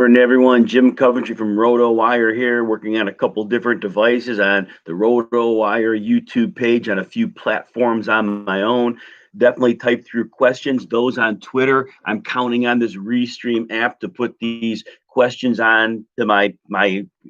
Morning, everyone. Jim Coventry from RotoWire here, working on a couple different devices on the RotoWire YouTube page, on a few platforms on my own. Definitely type through questions. Those on Twitter, I'm counting on this Restream app to put these questions on to my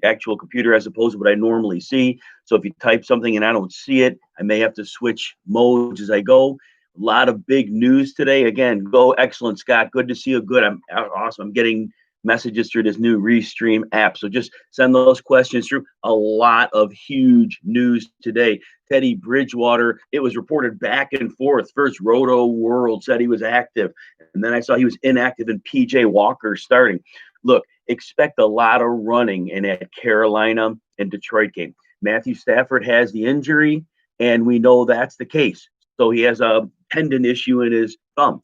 actual computer as opposed to what I normally see. So if you type something and I don't see it, I may have to switch modes as I go. A lot of big news today. Again, go excellent, Scott. Good to see you. Good. I'm awesome. I'm getting messages through this new Restream app. So just send those questions through. A lot of huge news today. Teddy Bridgewater, it was reported back and forth. First, Roto World said he was active, and then I saw he was inactive and PJ Walker starting. Look, expect a lot of running in that Carolina and Detroit game. Matthew Stafford has the injury, and we know that's the case. So he has a tendon issue in his thumb.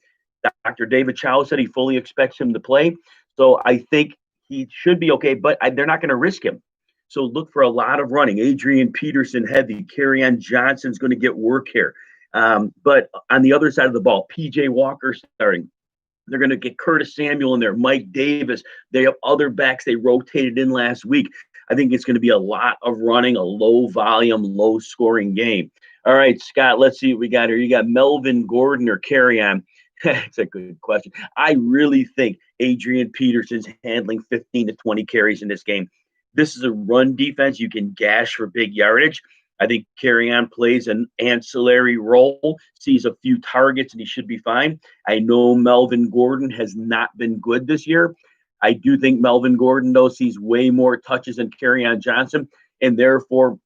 Dr. David Chow said he fully expects him to play. So I think he should be okay, but they're not going to risk him. So look for a lot of running. Adrian Peterson heavy. Kerryon Johnson's going to get work here. But on the other side of the ball, PJ Walker starting. They're going to get Curtis Samuel in there, Mike Davis. They have other backs they rotated in last week. I think it's going to be a lot of running, a low volume, low scoring game. All right, Scott, let's see what we got here. You got Melvin Gordon or Kerryon. That's a good question. I really think Adrian Peterson's handling 15 to 20 carries in this game. This is a run defense. You can gash for big yardage. I think Kerryon plays an ancillary role, sees a few targets, and he should be fine. I know Melvin Gordon has not been good this year. I do think Melvin Gordon, though, sees way more touches than Kerryon Johnson, and therefore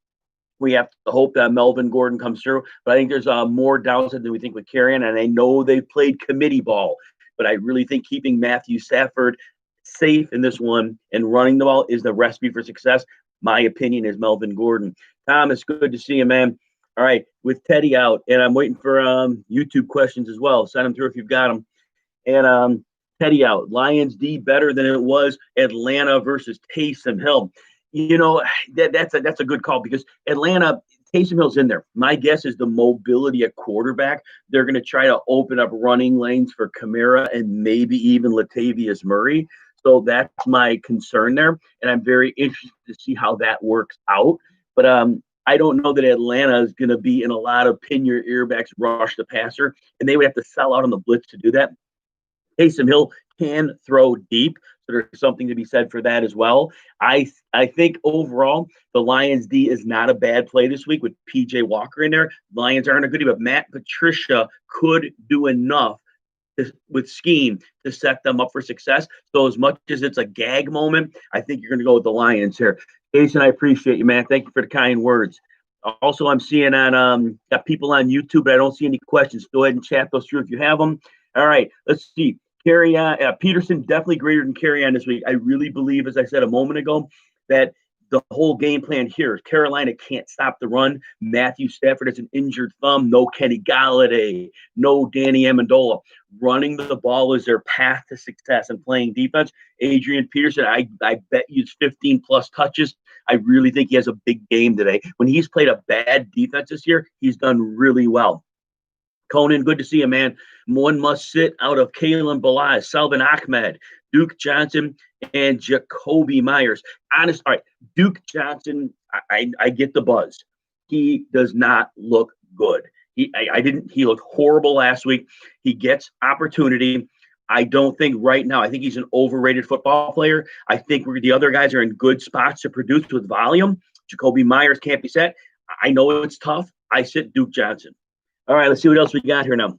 we have to hope that Melvin Gordon comes through. But I think there's more downside than we think with Kerryon, and I know they've played committee ball, but I really think keeping Matthew Stafford safe in this one and running the ball is the recipe for success. My opinion is Melvin Gordon. Tom, it's good to see you, man. All right, with Teddy out, and I'm waiting for YouTube questions as well. Send them through if you've got them. And Teddy out. Lions D better than it was Atlanta versus Taysom Hill. You know, that's a good call because Atlanta, Taysom Hill's in there. My guess is the mobility at quarterback. They're going to try to open up running lanes for Kamara and maybe even Latavius Murray. So that's my concern there, and I'm very interested to see how that works out. But I don't know that Atlanta is going to be in a lot of pin your earbacks, rush the passer, and they would have to sell out on the blitz to do that. Taysom Hill can throw deep. There's something to be said for that as well. I think overall, the Lions D is not a bad play this week with PJ Walker in there. Lions aren't a goodie, but Matt Patricia could do enough with scheme to set them up for success. So as much as it's a gag moment, I think you're going to go with the Lions here. Jason, I appreciate you, man. Thank you for the kind words. Also, I'm seeing on got people on YouTube, but I don't see any questions. Go ahead and chat those through if you have them. All right, let's see. Kerryon, Peterson definitely greater than Kerryon this week. I really believe, as I said a moment ago, that the whole game plan here is Carolina can't stop the run. Matthew Stafford has an injured thumb. No Kenny Galladay. No Danny Amendola. Running the ball is their path to success and playing defense. Adrian Peterson, I bet he's 15-plus touches. I really think he has a big game today. When he's played a bad defense this year, he's done really well. Conan, good to see you, man. One must sit out of Kalen Balaj, Salvin Ahmed, Duke Johnson, and Jacoby Myers. All right, Duke Johnson, I get the buzz. He does not look good. He looked horrible last week. He gets opportunity. I don't think right now, I think he's an overrated football player. I think the other guys are in good spots to produce with volume. Jacoby Myers can't be set. I know it's tough. I sit Duke Johnson. All right, let's see what else we got here now.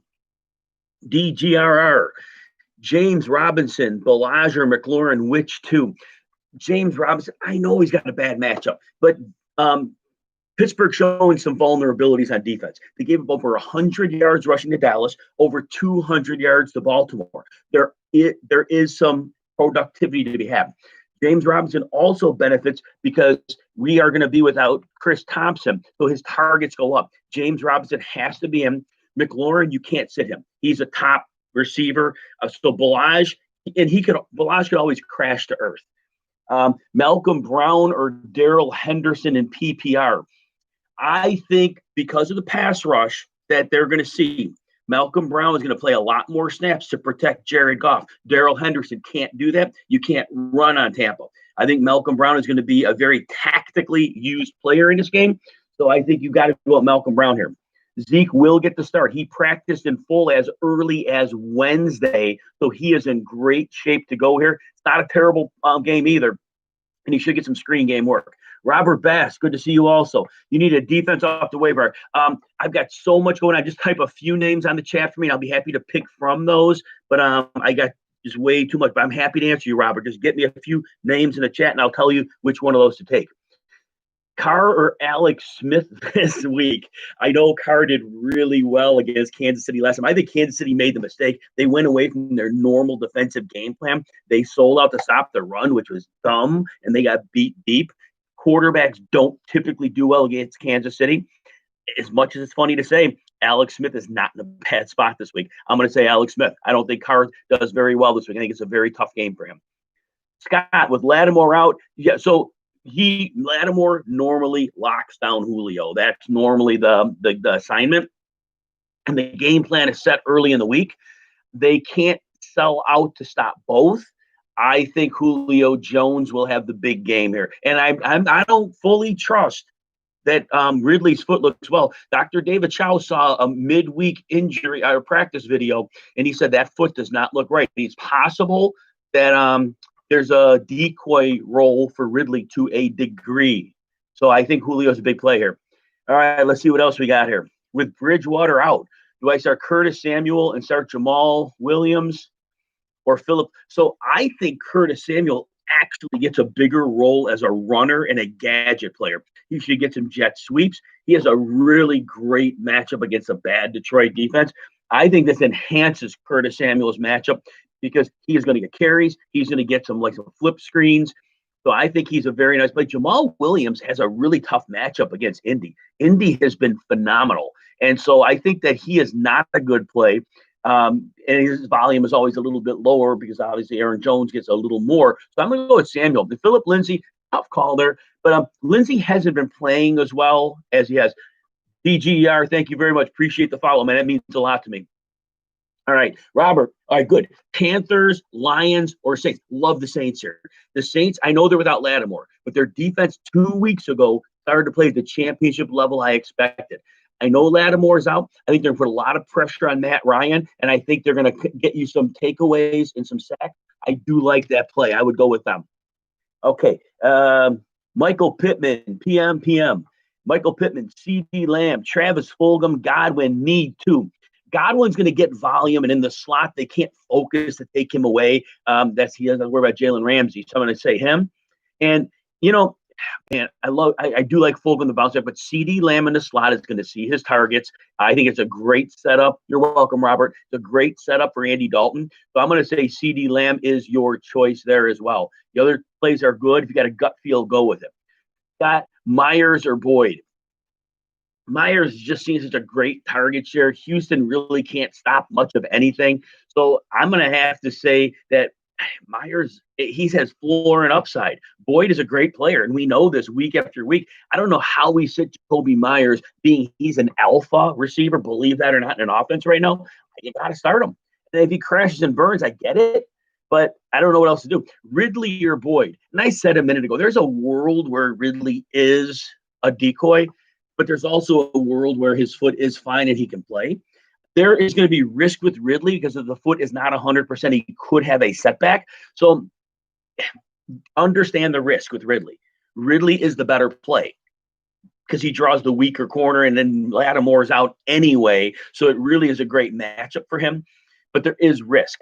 DGRR, James Robinson, Balaja, McLaurin, which two? James Robinson, I know he's got a bad matchup, but Pittsburgh showing some vulnerabilities on defense. They gave up over 100 yards rushing to Dallas, over 200 yards to Baltimore. There is some productivity to be had. James Robinson also benefits because we are going to be without Chris Thompson, so his targets go up. James Robinson has to be in. McLaurin, you can't sit him. He's a top receiver. So Balaj could always crash to earth. Malcolm Brown or Darrell Henderson in PPR. I think because of the pass rush that they're going to see, Malcolm Brown is going to play a lot more snaps to protect Jared Goff. Darrell Henderson can't do that. You can't run on Tampa. I think Malcolm Brown is going to be a very tactically used player in this game. So I think you got to go with Malcolm Brown here. Zeke will get the start. He practiced in full as early as Wednesday, so he is in great shape to go here. It's not a terrible game either, and he should get some screen game work. Robert Bass, good to see you also. You need a defense off the waiver. I've got so much going on. Just type a few names on the chat for me, and I'll be happy to pick from those. But I got just way too much. But I'm happy to answer you, Robert. Just get me a few names in the chat, and I'll tell you which one of those to take. Carr or Alex Smith this week? I know Carr did really well against Kansas City last time. I think Kansas City made the mistake. They went away from their normal defensive game plan. They sold out to stop the run, which was dumb, and they got beat deep. Quarterbacks don't typically do well against Kansas City. As much as it's funny to say, Alex Smith is not in a bad spot this week. I'm going to say Alex Smith. I don't think Carr does very well this week. I think it's a very tough game for him. Scott, with Lattimore out, yeah, so Lattimore normally locks down Julio. That's normally the assignment. And the game plan is set early in the week. They can't sell out to stop both. I think Julio Jones will have the big game here. And I don't fully trust that Ridley's foot looks well. Dr. David Chow saw a midweek injury or practice video, and he said that foot does not look right. It's possible that there's a decoy role for Ridley to a degree. So I think Julio's a big play here. All right, let's see what else we got here. With Bridgewater out, do I start Curtis Samuel and start Jamal Williams or Phillip? So I think Curtis Samuel actually gets a bigger role as a runner and a gadget player. He should get some jet sweeps. He has a really great matchup against a bad Detroit defense. I think this enhances Curtis Samuel's matchup because he is going to get carries. He's going to get some flip screens. So I think he's a very nice play. Jamal Williams has a really tough matchup against Indy. Indy has been phenomenal. And so I think that he is not a good play. And his volume is always a little bit lower because obviously Aaron Jones gets a little more. So I'm going to go with Samuel. The Phillip Lindsay, tough call there. But Lindsay hasn't been playing as well as he has. DGER, thank you very much. Appreciate the follow, man. That means a lot to me. All right, Robert. All right, good. Panthers, Lions, or Saints? Love the Saints here. The Saints, I know they're without Lattimore, but their defense 2 weeks ago started to play at the championship level I expected. I know Lattimore's out. I think they're going to put a lot of pressure on Matt Ryan, and I think they're going to get you some takeaways and some sacks. I do like that play. I would go with them. Okay, Michael Pittman, PM. Michael Pittman, CD Lamb, Travis Fulgham, Godwin, need two. Godwin's going to get volume, and in the slot, they can't focus to take him away. He doesn't worry about Jalen Ramsey, so I'm going to say him. And, man, I do like Fulgham the bounce back, but CD Lamb in the slot is going to see his targets. I think it's a great setup. You're welcome, Robert. It's a great setup for Andy Dalton. So I'm going to say CD Lamb is your choice there as well. The other plays are good. If you got a gut feel, go with it. Got Myers or Boyd. Myers just seems such a great target share. Houston really can't stop much of anything. So I'm going to have to say that Myers, he has floor and upside. Boyd is a great player, and we know this week after week. I don't know how we sit Jacoby Myers being he's an alpha receiver, believe that or not, in an offense right now. You got to start him. And if he crashes and burns, I get it, but I don't know what else to do. Ridley or Boyd. And I said a minute ago, there's a world where Ridley is a decoy, but there's also a world where his foot is fine and he can play. There is going to be risk with Ridley because if the foot is not 100%, he could have a setback. So understand the risk with Ridley. Ridley is the better play because he draws the weaker corner, and then Lattimore's out anyway. So it really is a great matchup for him, but there is risk.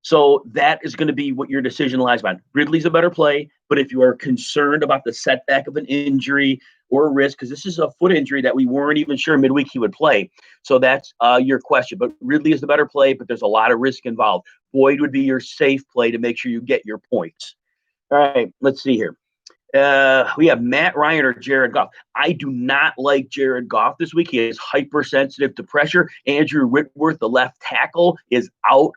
So that is going to be what your decision lies on. Ridley's a better play, but if you are concerned about the setback of an injury or a risk, because this is a foot injury that we weren't even sure midweek he would play. So that's your question. But Ridley is the better play, but there's a lot of risk involved. Boyd would be your safe play to make sure you get your points. All right, let's see here. We have Matt Ryan or Jared Goff. I do not like Jared Goff this week. He is hypersensitive to pressure. Andrew Whitworth, the left tackle, is out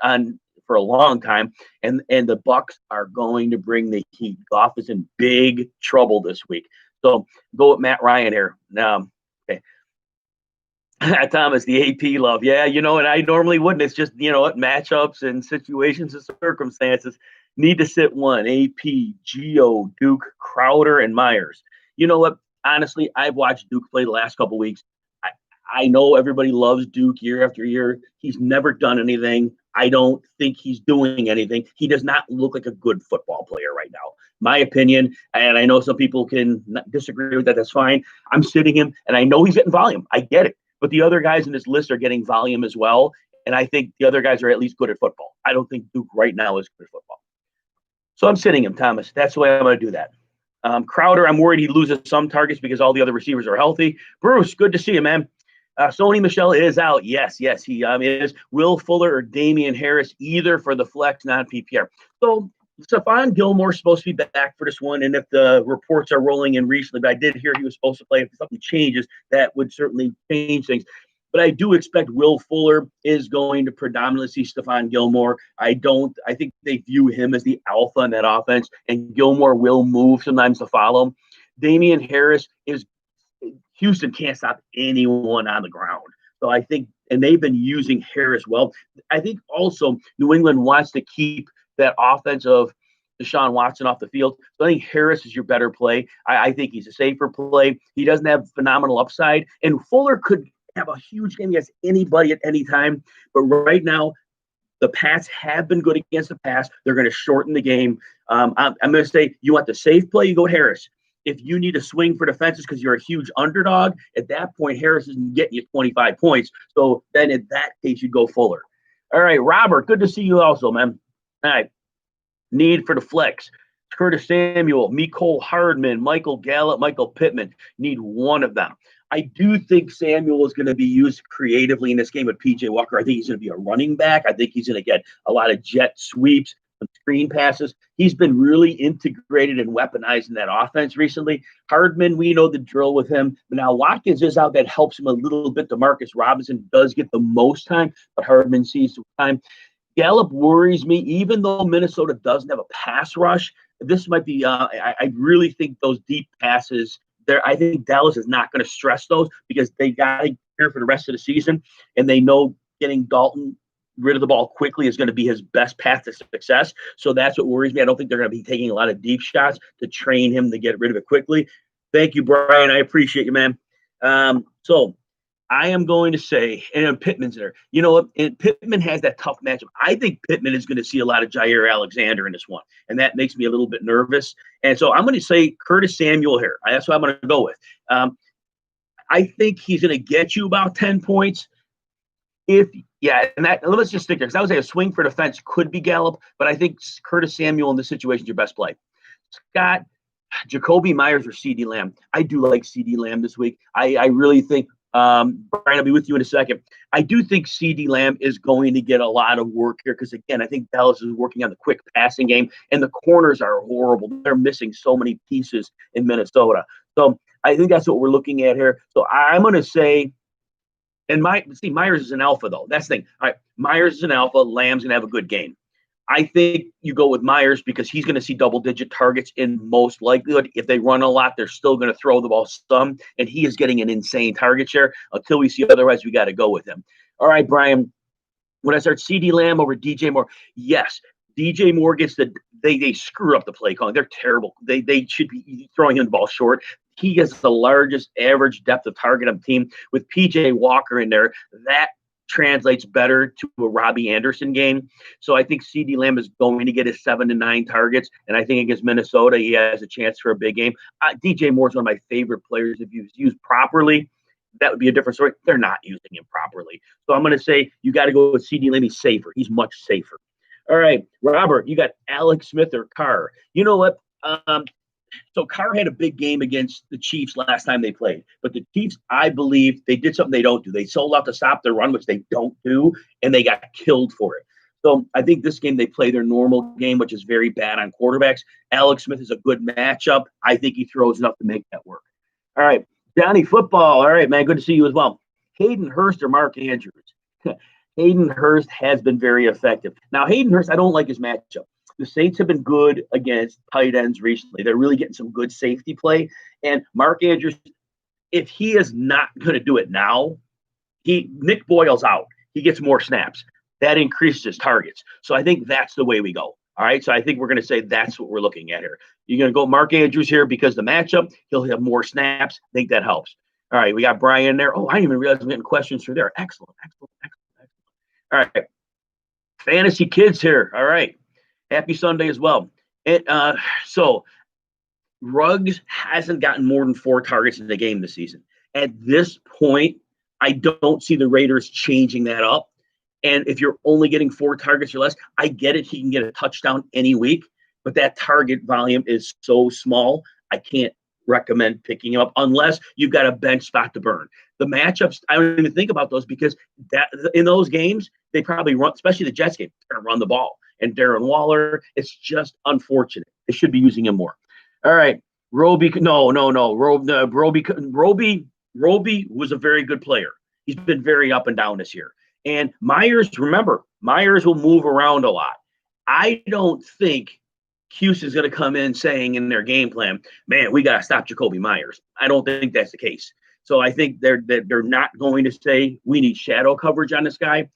for a long time, and the Bucs are going to bring the heat. Goff is in big trouble this week. So go with Matt Ryan here. Okay. Thomas, the AP love. Yeah, and I normally wouldn't. It's just, matchups and situations and circumstances. Need to sit one. AP, Geo, Duke, Crowder, and Myers. You know what? Honestly, I've watched Duke play the last couple weeks. I, I know everybody loves Duke year after year. He's never done anything. I don't think he's doing anything. He does not look like a good football player right now. My opinion, and I know some people can disagree with that. That's fine. I'm sitting him, and I know he's getting volume. I get it. But the other guys in this list are getting volume as well. And I think the other guys are at least good at football. I don't think Duke right now is good at football. So I'm sitting him, Thomas. That's the way I'm going to do that. Crowder, I'm worried he loses some targets because all the other receivers are healthy. Bruce, good to see you, man. Sony Michelle is out. Yes, he is. Will Fuller or Damian Harris, either for the flex, non-PPR. So Stephon Gilmore's supposed to be back for this one, and if the reports are rolling in recently, but I did hear he was supposed to play. If something changes, that would certainly change things. But I do expect Will Fuller is going to predominantly see Stephon Gilmore. I think they view him as the alpha in that offense, and Gilmore will move sometimes to follow him. Damian Harris is Houston can't stop anyone on the ground. So I think, and they've been using Harris well. I think also New England wants to keep that offense of Deshaun Watson off the field. So I think Harris is your better play. I think he's a safer play. He doesn't have phenomenal upside. And Fuller could have a huge game against anybody at any time. But right now, the Pats have been good against the pass. They're going to shorten the game. I'm going to say you want the safe play, you go Harris. If you need to swing for the fences because you're a huge underdog, at that point, Harris isn't getting you 25 points. So then in that case, you go Fuller. All right, Robert, good to see you also, man. All right, need for the flex. Curtis Samuel, Mecole Hardman, Michael Gallup, Michael Pittman. Need one of them. I do think Samuel is going to be used creatively in this game with P.J. Walker. I think he's going to be a running back. I think he's going to get a lot of jet sweeps, some screen passes. He's been really integrated and weaponized in that offense recently. Hardman, we know the drill with him. But now Watkins is out. That helps him a little bit. DeMarcus Robinson does get the most time, but Hardman sees some time. Gallup worries me, even though Minnesota doesn't have a pass rush. This might be, I really think those deep passes there. I think Dallas is not going to stress those because they got to care for the rest of the season. And they know getting Dalton rid of the ball quickly is going to be his best path to success. So that's what worries me. I don't think they're going to be taking a lot of deep shots to train him to get rid of it quickly. Thank you, Brian. I appreciate you, man. So I am going to say, and Pittman's there. You know what? And Pittman has that tough matchup. I think Pittman is going to see a lot of Jair Alexander in this one, and that makes me a little bit nervous. And so I'm going to say Curtis Samuel here. That's what I'm going to go with. I think he's going to get you about 10 points. Let's just stick there, because I would say a swing for the fence could be Gallup, but I think Curtis Samuel in this situation is your best play. Scott, Jacoby Myers or CeeDee Lamb. I do like CeeDee Lamb this week. I really think Brian, I'll be with you in a second. I do think CeeDee Lamb is going to get a lot of work here because, again, I think Dallas is working on the quick passing game, and the corners are horrible. They're missing so many pieces in Minnesota. So I think that's what we're looking at here. So I'm going to say, and Myers is an alpha, though. That's the thing. All right, Myers is an alpha. Lamb's going to have a good game. I think you go with Myers because he's going to see double-digit targets in most likelihood. If they run a lot, they're still going to throw the ball some, and he is getting an insane target share. Until we see otherwise, we got to go with him. All right, Brian, when I start CeeDee Lamb over DJ Moore, yes, DJ Moore gets they screw up the play calling. They're terrible. They should be throwing him the ball short. He gets the largest average depth of target on the team. With PJ Walker in there, that translates better to a Robbie Anderson game. So I think CeeDee Lamb is going to get his 7 to 9 targets, and I think against Minnesota, he has a chance for a big game. DJ Moore is one of my favorite players. If he's used properly, that would be a different story. They're not using him properly. So I'm going to say you got to go with CeeDee Lamb. He's safer. He's much safer. All right, Robert, you got Alex Smith or Carr. You know what? So Carr had a big game against the Chiefs last time they played. But the Chiefs, I believe, they did something they don't do. They sold out to stop their run, which they don't do, and they got killed for it. So I think this game they play their normal game, which is very bad on quarterbacks. Alex Smith is a good matchup. I think he throws enough to make that work. All right, Johnny Football. All right, man, good to see you as well. Hayden Hurst or Mark Andrews? Hayden Hurst has been very effective. Now, Hayden Hurst, I don't like his matchup. The Saints have been good against tight ends recently. They're really getting some good safety play. And Mark Andrews, if he is not going to do it now, Nick Boyle's out. He gets more snaps. That increases his targets. So I think that's the way we go. All right. So I think we're going to say that's what we're looking at here. You're going to go Mark Andrews here because the matchup, he'll have more snaps. I think that helps. All right. We got Brian there. Oh, I didn't even realize I'm getting questions through there. Excellent. All right. Fantasy kids here. All right. Happy Sunday as well. So Ruggs hasn't gotten more than 4 targets in the game this season. At this point, I don't see the Raiders changing that up. And if you're only getting 4 targets or less, I get it. He can get a touchdown any week, but that target volume is so small. I can't recommend picking him up unless you've got a bench spot to burn. The matchups, I don't even think about those because that in those games, they probably run, especially the Jets game, they're going to run the ball. And Darren Waller, it's just unfortunate. They should be using him more. All right. Roby was a very good player. He's been very up and down this year. And Myers, remember, Myers will move around a lot. I don't think Houston's going to come in saying in their game plan, man, we got to stop Jacoby Myers. I don't think that's the case. So I think they're not going to say we need shadow coverage on this guy.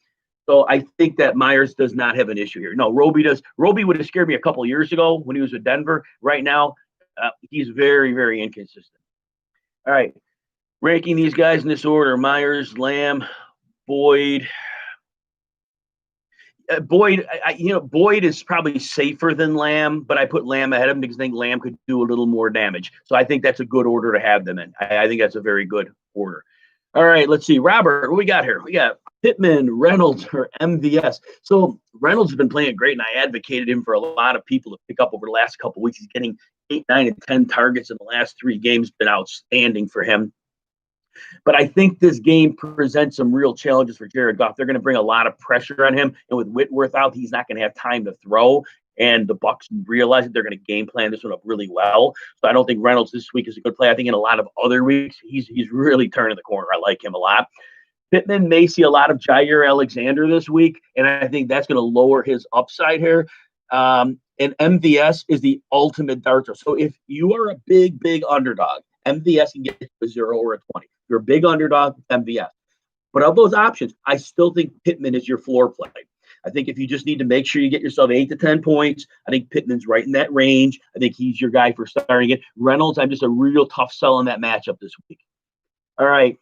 So I think that Myers does not have an issue here. No, Roby does. Roby would have scared me a couple of years ago when he was with Denver. Right now, he's very, very inconsistent. All right. Ranking these guys in this order: Myers, Lamb, Boyd. Boyd is probably safer than Lamb, but I put Lamb ahead of him because I think Lamb could do a little more damage. So I think that's a good order to have them in. I think that's a very good order. All right, let's see. Robert, what we got here? We got Pittman, Reynolds, or MVS. So Reynolds has been playing great, and I advocated him for a lot of people to pick up over the last couple of weeks. He's getting 8, 9, and 10 targets in the last 3 games. Been outstanding for him. But I think this game presents some real challenges for Jared Goff. They're going to bring a lot of pressure on him. And with Whitworth out, he's not going to have time to throw. And the Bucs realize that they're going to game plan this one up really well. So I don't think Reynolds this week is a good play. I think in a lot of other weeks, he's really turning the corner. I like him a lot. Pittman may see a lot of Jair Alexander this week, and I think that's going to lower his upside here. And MVS is the ultimate dart throw. So if you are a big, big underdog, MVS can get a 0 or a 20. You're a big underdog, MVS. But of those options, I still think Pittman is your floor play. I think if you just need to make sure you get yourself 8 to 10 points, I think Pittman's right in that range. I think he's your guy for starting it. Reynolds, I'm just a real tough sell in that matchup this week. All right.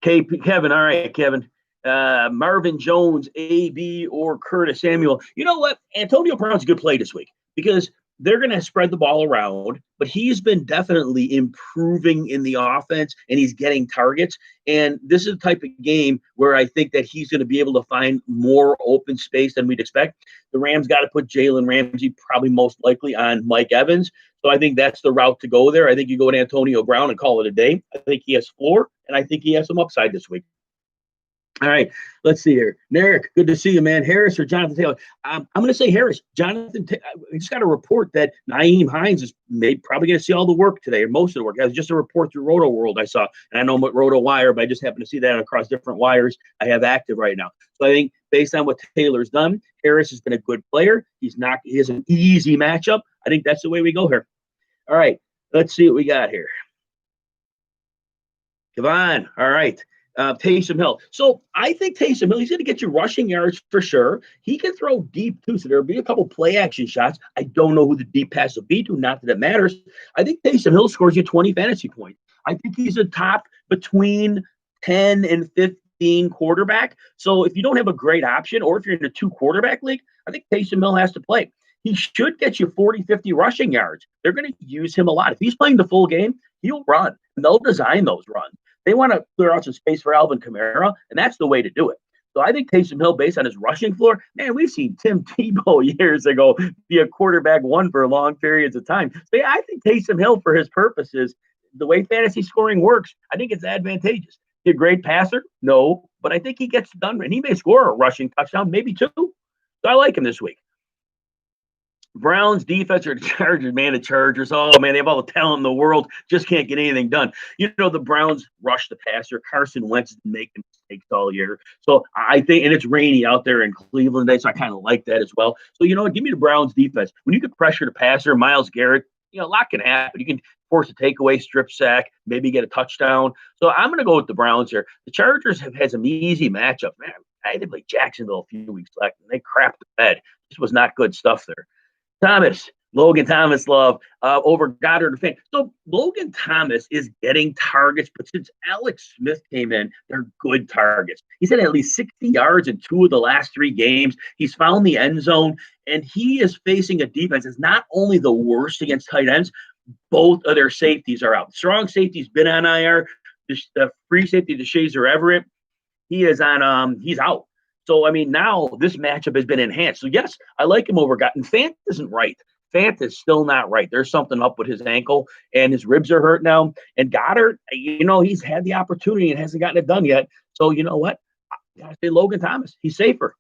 Kevin. All right, Kevin. Marvin Jones, AB, or Curtis Samuel. You know what? Antonio Brown's a good play this week because they're going to spread the ball around, but he's been definitely improving in the offense and he's getting targets. And this is the type of game where I think that he's going to be able to find more open space than we'd expect. The Rams got to put Jalen Ramsey probably most likely on Mike Evans. So I think that's the route to go there. I think you go to Antonio Brown and call it a day. I think he has floor and I think he has some upside this week. All right, let's see here. Derrick, good to see you, man. Harris or Jonathan Taylor? I'm going to say Harris. We just got a report that Nyheim Hines is probably going to see all the work today, or most of the work. That was just a report through Roto World I saw. And I know what RotoWire, but I just happened to see that across different wires I have active right now. So I think based on what Taylor's done, Harris has been a good player. He has an easy matchup. I think that's the way we go here. All right, let's see what we got here. Come on. All right. Taysom Hill. So I think Taysom Hill, he's going to get you rushing yards for sure. He can throw deep too, so there'll be a couple play action shots. I don't know who the deep pass will be to, not that it matters. I think Taysom Hill scores you 20 fantasy points. I think he's a top between 10 and 15 quarterback. So if you don't have a great option, or if you're in a 2-quarterback league, I think Taysom Hill has to play. He should get you 40, 50 rushing yards. They're going to use him a lot. If he's playing the full game, he'll run, and they'll design those runs. They want to clear out some space for Alvin Kamara, and that's the way to do it. So I think Taysom Hill, based on his rushing floor, man, we've seen Tim Tebow years ago be a quarterback one for long periods of time. So yeah, I think Taysom Hill, for his purposes, the way fantasy scoring works, I think it's advantageous. He a great passer? No, but I think he gets done, and he may score a rushing touchdown, maybe 2. So I like him this week. Browns defense or the Chargers, man, the Chargers. Oh, man, they have all the talent in the world. Just can't get anything done. You know, the Browns rush the passer. Carson Wentz is making mistakes all year. So I think, and it's rainy out there in Cleveland today, so I kind of like that as well. So, you know what, give me the Browns defense. When you can pressure the passer, Myles Garrett, you know, a lot can happen. You can force a takeaway, strip sack, maybe get a touchdown. So I'm going to go with the Browns here. The Chargers have had some easy matchup. Man, I had to play Jacksonville a few weeks back, and they crapped the bed. This was not good stuff there. Logan Thomas love over Goddard and Finn. So Logan Thomas is getting targets, but since Alex Smith came in, they're good targets. He's had at least 60 yards in 2 of the last 3 games. He's found the end zone, and he is facing a defense that's not only the worst against tight ends, both of their safeties are out. Strong safety's been on IR. The free safety, Deshazer Everett, he's out. So, I mean, now this matchup has been enhanced. So, yes, I like him over Goddard. Fant isn't right. Fant is still not right. There's something up with his ankle, and his ribs are hurt now. And Goddard, he's had the opportunity and hasn't gotten it done yet. So, you know what? I got to say Logan Thomas. He's safer.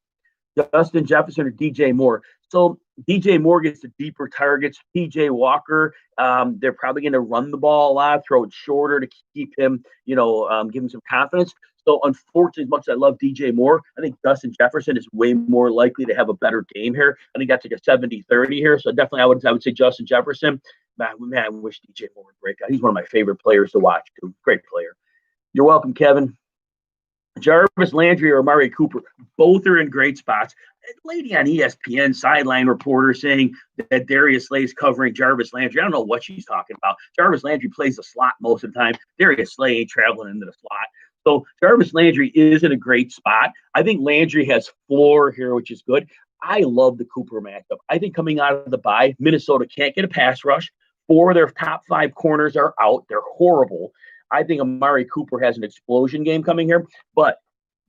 Justin Jefferson or DJ Moore. So DJ Moore gets the deeper targets. PJ Walker, they're probably going to run the ball a lot, throw it shorter to keep him, give him some confidence. So unfortunately, as much as I love DJ Moore, I think Justin Jefferson is way more likely to have a better game here. I think that's like a 70-30 here. So definitely I would say Justin Jefferson. Man, I wish DJ Moore would break out. He's one of my favorite players to watch, too. Great player. You're welcome, Kevin. Jarvis Landry or Amari Cooper, both are in great spots. A lady on ESPN, sideline reporter, saying that Darius Slay is covering Jarvis Landry. I don't know what she's talking about. Jarvis Landry plays the slot most of the time. Darius Slay ain't traveling into the slot. So Jarvis Landry is in a great spot. I think Landry has floor here, which is good. I love the Cooper matchup. I think coming out of the bye, Minnesota can't get a pass rush. 4 of their top 5 corners are out. They're horrible. I think Amari Cooper has an explosion game coming here, but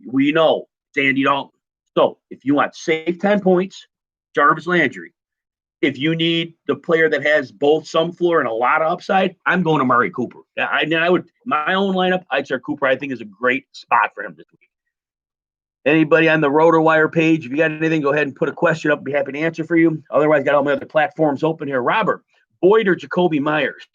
we know Sandy Dalton. So if you want safe 10 points, Jarvis Landry. If you need the player that has both some floor and a lot of upside, I'm going Amari Cooper. I would my own lineup. I'd start Cooper. I think is a great spot for him this week. Anybody on the RotoWire page, if you got anything, go ahead and put a question up. I'd be happy to answer for you. Otherwise, got all my other platforms open here. Robert, Boyd or Jacoby Myers?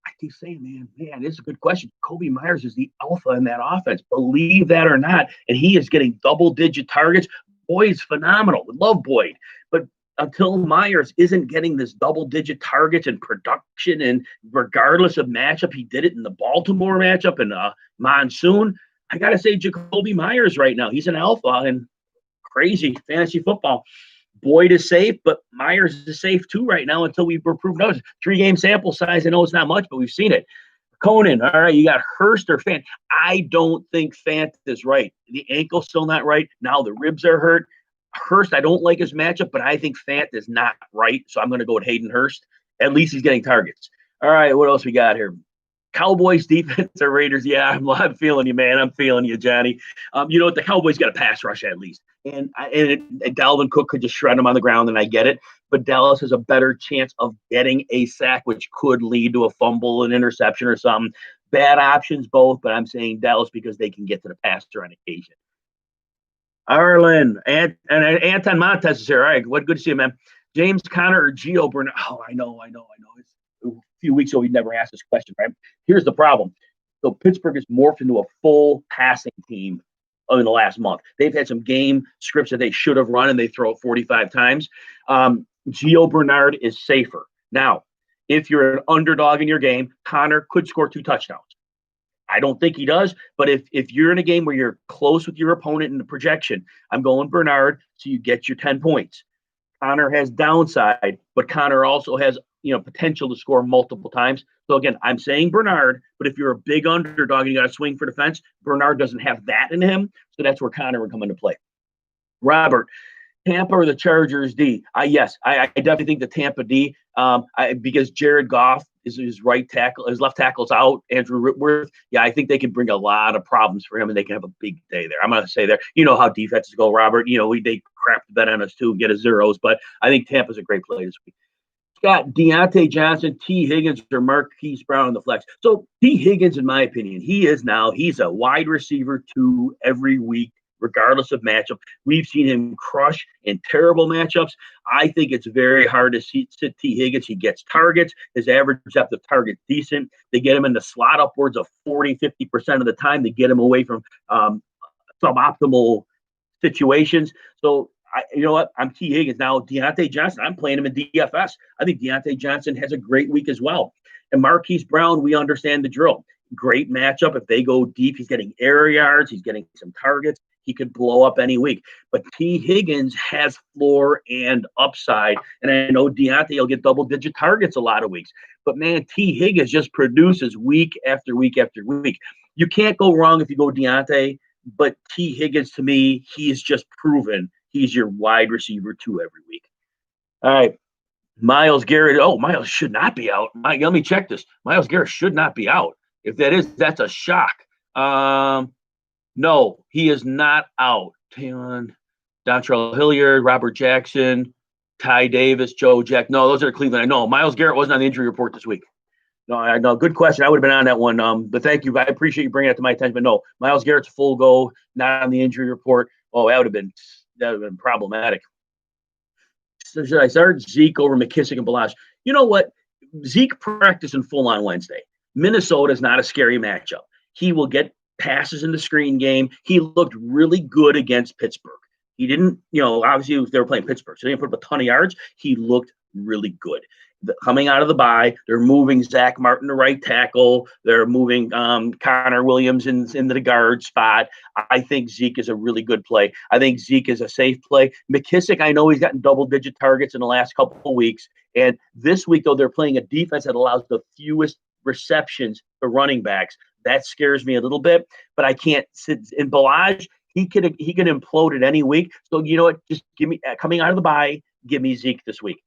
I keep saying, man, this is a good question. Jacoby Myers is the alpha in that offense. Believe that or not. And he is getting double-digit targets. Boyd's phenomenal. We love Boyd. But until Myers isn't getting this double-digit targets and production, and regardless of matchup, he did it in the Baltimore matchup and Monsoon. I got to say Jacoby Myers right now. He's an alpha in crazy fantasy football. Boyd is safe, but Myers is safe too right now until we were proven out. 3-game sample size. I know it's not much, but we've seen it. Conan, all right, you got Hurst or Fant. I don't think Fant is right. The ankle's still not right. Now the ribs are hurt. Hurst, I don't like his matchup, but I think Fant is not right. So I'm going to go with Hayden Hurst. At least he's getting targets. All right, what else we got here? Cowboys defense or Raiders? Yeah, I'm feeling you, man. I'm feeling you, Johnny. You know what? The Cowboys got a pass rush at least. And Dalvin Cook could just shred him on the ground, and I get it. But Dallas has a better chance of getting a sack, which could lead to a fumble, an interception, or something. Bad options both, but I'm saying Dallas because they can get to the passer on occasion. Arlen and Anton Montez is here. All right, good to see you, man. James Conner or Gio Bernard? Oh, I know. It's a few weeks ago, we never asked this question, right? Here's the problem. So Pittsburgh has morphed into a full passing team in the last month. They've had some game scripts that they should have run, and they throw it 45 times. Gio Bernard is safer. Now, if you're an underdog in your game, Conner could score 2 touchdowns. I don't think he does, but if you're in a game where you're close with your opponent in the projection, I'm going Bernard so you get your 10 points. Conner has downside, but Conner also has potential to score multiple times. So again, I'm saying Bernard, but if you're a big underdog and you got to swing for defense, Bernard doesn't have that in him. So that's where Conner would come into play. Robert, Tampa or the Chargers D? Yes, I definitely think the Tampa D, because Jared Goff is his right tackle, his left tackle's out. Andrew Whitworth, I think they can bring a lot of problems for him, and they can have a big day there. I'm going to say there. You know how defenses go, Robert. They crap the bet on us too, get us zeros, but I think Tampa's a great play this week. Scott, Deontay Johnson, T. Higgins, or Marquise Brown in the flex. So T. Higgins, in my opinion, he's a wide receiver 2 every week, regardless of matchup. We've seen him crush in terrible matchups. I think it's very hard to sit T. Higgins. He gets targets. His average depth of target decent. They get him in the slot upwards of 40-50% of the time. They get him away from suboptimal situations. So You know what? I'm T. Higgins. Now, Deontay Johnson, I'm playing him in DFS. I think Deontay Johnson has a great week as well. And Marquise Brown, we understand the drill. Great matchup. If they go deep, he's getting air yards. He's getting some targets. He could blow up any week. But T. Higgins has floor and upside. And I know Deontay will get double-digit targets a lot of weeks. But, man, T. Higgins just produces week after week after week. You can't go wrong if you go Deontay. But T. Higgins, to me, he's just proven he's your wide receiver 2 every week. All right. Myles Garrett. Oh, Myles should not be out. Let me check this. Myles Garrett should not be out. If that is, that's a shock. No, he is not out. Taylor, Dontrell Hilliard, Robert Jackson, Ty Davis, Joe Jack. No, those are Cleveland. I know. Myles Garrett wasn't on the injury report this week. No, I know. Good question. I would have been on that one. But thank you. I appreciate you bringing that to my attention. But no, Myles Garrett's full go, not on the injury report. Oh, that would have been problematic. So should I start Zeke over McKissick and Balash? You know what? Zeke practiced in full on Wednesday. Minnesota is not a scary matchup. He will get passes in the screen game. He looked really good against Pittsburgh. He didn't, obviously they were playing Pittsburgh, so he didn't put up a ton of yards. He looked really good. Coming out of the bye, they're moving Zach Martin to right tackle. They're moving Connor Williams into the guard spot. I think Zeke is a really good play. I think Zeke is a safe play. McKissick, I know he's gotten double-digit targets in the last couple of weeks. And this week, though, they're playing a defense that allows the fewest receptions to running backs. That scares me a little bit. But I can't sit in Ballage. He can implode at any week. So you know what? Just give me coming out of the bye. Give me Zeke this week.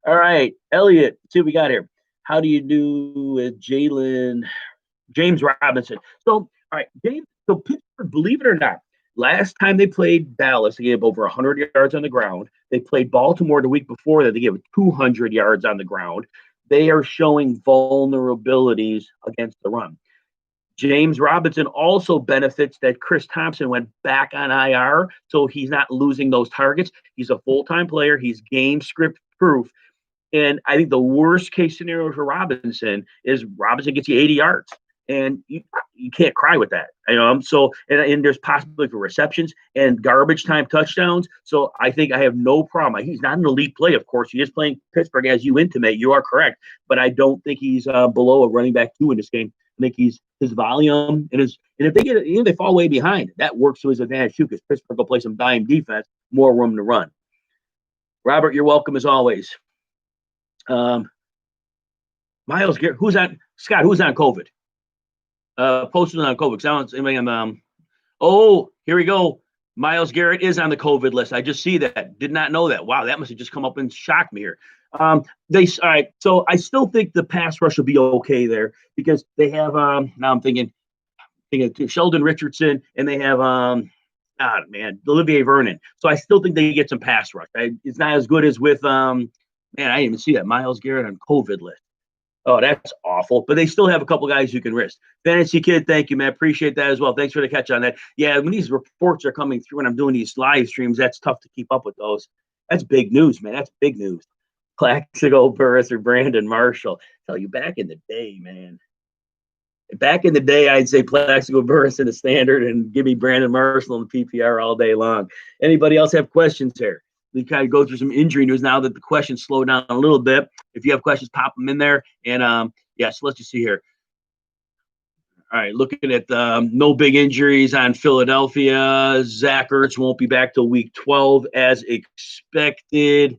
All right, Elliot, let's see what we got here. How do you do with James Robinson? So, all right, so Pittsburgh, believe it or not, last time they played Dallas, they gave over 100 yards on the ground. They played Baltimore the week before that. They gave 200 yards on the ground. They are showing vulnerabilities against the run. James Robinson also benefits that Chris Thompson went back on IR, so he's not losing those targets. He's a full-time player. He's game script proof. And I think the worst case scenario for Robinson is Robinson gets you 80 yards, and you can't cry with that. So there's possibility for receptions and garbage time touchdowns. So I think I have no problem. He's not an elite play, of course. He is playing Pittsburgh, as you intimate. You are correct, but I don't think he's below a running back 2 in this game. I think he's his volume and if they fall way behind, that works to his advantage too, because Pittsburgh will play some dime defense, more room to run. Robert, you're welcome as always. Myles Garrett, who's on COVID? Posted on COVID. Here we go. Myles Garrett is on the COVID list. I just see that. Did not know that. Wow, that must have just come up and shocked me here. All right. So I still think the pass rush will be okay there because they have now I'm thinking Sheldon Richardson and they have Olivier Vernon. So I still think they get some pass rush. It's not as good as with Man, I didn't even see that. Myles Garrett on COVID list. Oh, that's awful. But they still have a couple guys you can risk. Fantasy Kid, thank you, man. Appreciate that as well. Thanks for the catch on that. Yeah, when these reports are coming through and I'm doing these live streams, that's tough to keep up with those. That's big news, man. That's big news. Plaxico Burress or Brandon Marshall. Tell you, back in the day, man. Back in the day, I'd say Plaxico Burress in the standard and give me Brandon Marshall in the PPR all day long. Anybody else have questions here? We kind of go through some injury news now that the questions slow down a little bit. If you have questions, pop them in there. And so let's just see here. All right, looking at no big injuries on Philadelphia. Zach Ertz won't be back till week 12 as expected.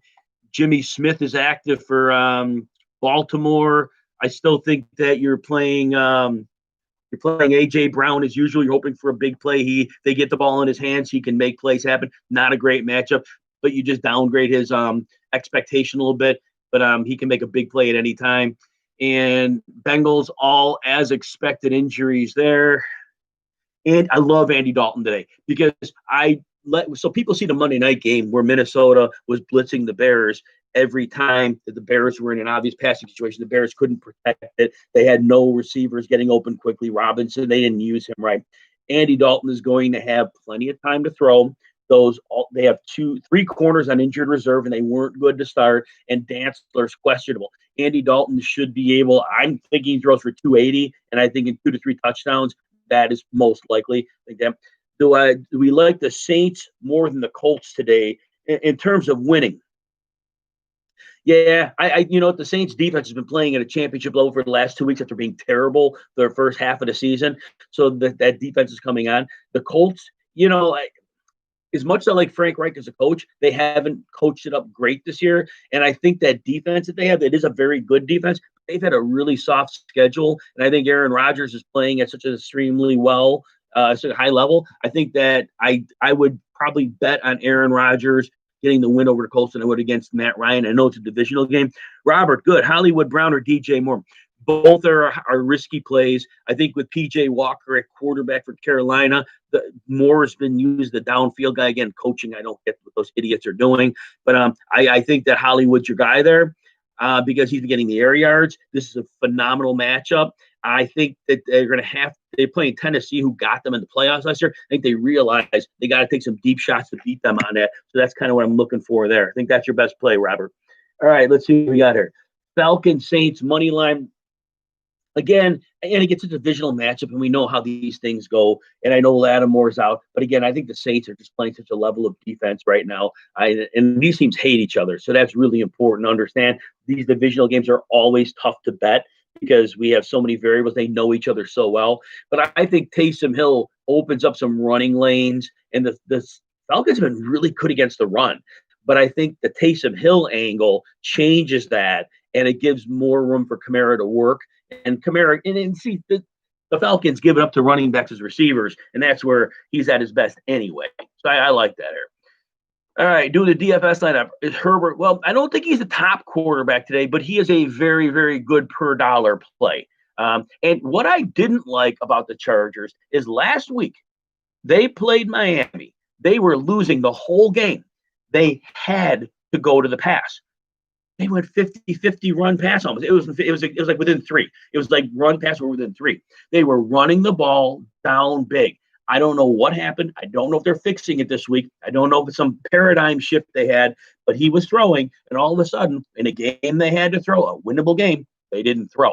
Jimmy Smith is active for Baltimore. I still think that you're playing A.J. Brown as usual. You're hoping for a big play. They get the ball in his hands. He can make plays happen. Not a great matchup, but you just downgrade his expectation a little bit. But he can make a big play at any time. And Bengals all as expected injuries there. And I love Andy Dalton today because so people see the Monday night game where Minnesota was blitzing the Bears every time that the Bears were in an obvious passing situation. The Bears couldn't protect it. They had no receivers getting open quickly. Robinson, they didn't use him right. Andy Dalton is going to have plenty of time to throw. They have 3 corners on injured reserve, and they weren't good to start. And Dantzler's questionable. Andy Dalton should be able. I'm thinking he throws for 280, and I think in 2 to 3 touchdowns, that is most likely. Do we like the Saints more than the Colts today in terms of winning. Yeah, the Saints defense has been playing at a championship level for the last 2 weeks after being terrible their first half of the season. So that defense is coming on. The Colts, as much as I like Frank Reich as a coach, they haven't coached it up great this year. And I think that defense that they have, it is a very good defense. They've had a really soft schedule. And I think Aaron Rodgers is playing at such an extremely such a high level. I think that I would probably bet on Aaron Rodgers getting the win over the Colts than I would against Matt Ryan. I know it's a divisional game. Robert, good. Hollywood Brown or DJ Moore? Both are risky plays. I think with PJ Walker at quarterback for Carolina, Moore has been used the downfield guy. Again, coaching, I don't get what those idiots are doing. But I think that Hollywood's your guy there because he's getting the air yards. This is a phenomenal matchup. I think that they're playing Tennessee, who got them in the playoffs last year. I think they realize they got to take some deep shots to beat them on that. So that's kind of what I'm looking for there. I think that's your best play, Robert. All right, let's see what we got here. Falcon Saints money line. Again, and it gets a divisional matchup, and we know how these things go. And I know Lattimore's out, but again, I think the Saints are just playing such a level of defense right now. And these teams hate each other, so that's really important to understand. These divisional games are always tough to bet because we have so many variables. They know each other so well. But I think Taysom Hill opens up some running lanes, and the Falcons have been really good against the run. But I think the Taysom Hill angle changes that, and it gives more room for Kamara to work. And Kamara, and see, the Falcons give it up to running backs as receivers, and that's where he's at his best anyway. So I like that here. All right, doing the DFS lineup is Herbert. Well, I don't think he's the top quarterback today, but he is a very, very good per dollar play. And what I didn't like about the Chargers is last week they played Miami. They were losing the whole game. They had to go to the pass. They went 50-50 run pass almost. It was like within 3. It was like run pass were within 3. They were running the ball down big. I don't know what happened. I don't know if they're fixing it this week. I don't know if it's some paradigm shift they had, but he was throwing, and all of a sudden, in a game they had to throw, a winnable game, they didn't throw.